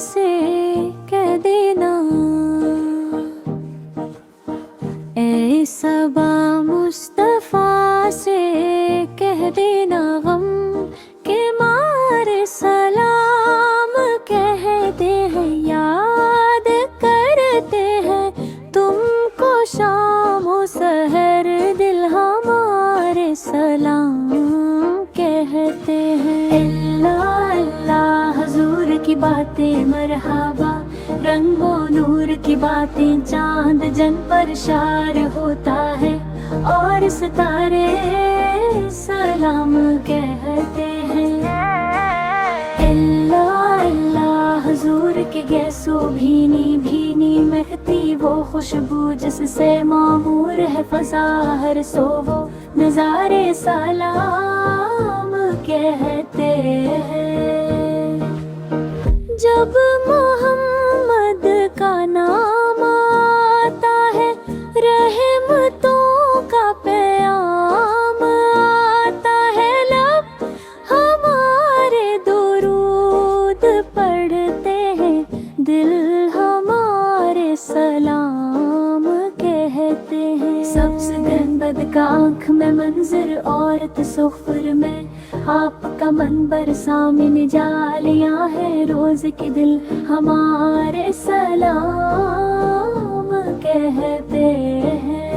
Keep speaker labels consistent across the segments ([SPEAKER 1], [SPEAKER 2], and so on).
[SPEAKER 1] से कह देना, ए सबा मुस्तफा से कह देना, गम के मारे सलाम कहते हैं, याद करते हैं तुमको शामो सहर, दिल हमारे सलाम कहते हैं। अल्लाह अल्लाह हुजूर की बातें मरहबा, रंगो नूर की बातें चांद जन पर शार होता है, और सितारे सलाम कहते हैं। अल्लाह अल्लाह हुजूर के गैसो भीनी भीनी महती वो खुशबू, जिससे मामूर है फजा हर सो वो नजारे सलाम कहते हैं। जब मोहम्मद का नाम आता है, रहमतों का पैगाम आता है, लब हमारे दुरूद पढ़ते हैं, दिल हमारे सलाम कहते हैं। सबसे गुंबद का आँख में मंजर, औरत सुफ्र में आपका मनबर, सामने जालियां है रोज के दिल हमारे सलाम कहते हैं।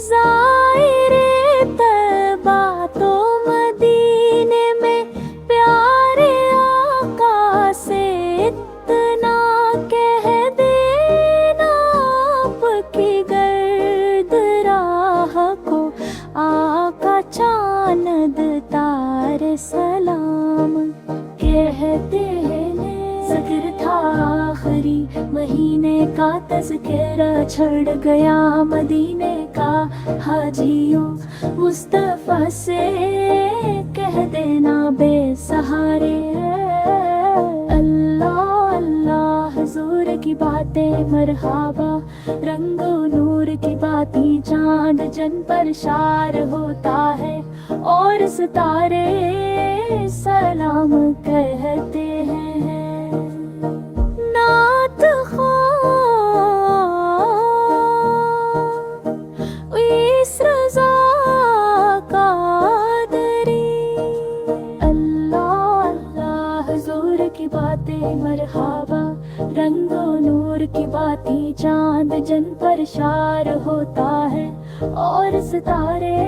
[SPEAKER 1] ज़ाहिरे तैबा तो मदीने में प्यारे आका से इतना कह देना, आपकी गर्द राह को आका चांद तारे सलाम कहते हैं। ज़िक्र था आखिरी महीने का, तज़किरा छड़ गया मदीने का, हाजियों मुस्तफ़ा से कह देना बेसहारे। अल्लाह अल्लाह हुजूर की बातें मरहबा, रंगो नूर की बातें चांद जन पर शार होता है, और सितारे सलाम कहते हैं। नात इस रज़ा कादरी, अल्लाह अल्लाह हुजूर की बातें मरहबा, रंगो नूर की बातें चांद जन पर शार होता है, और सितारे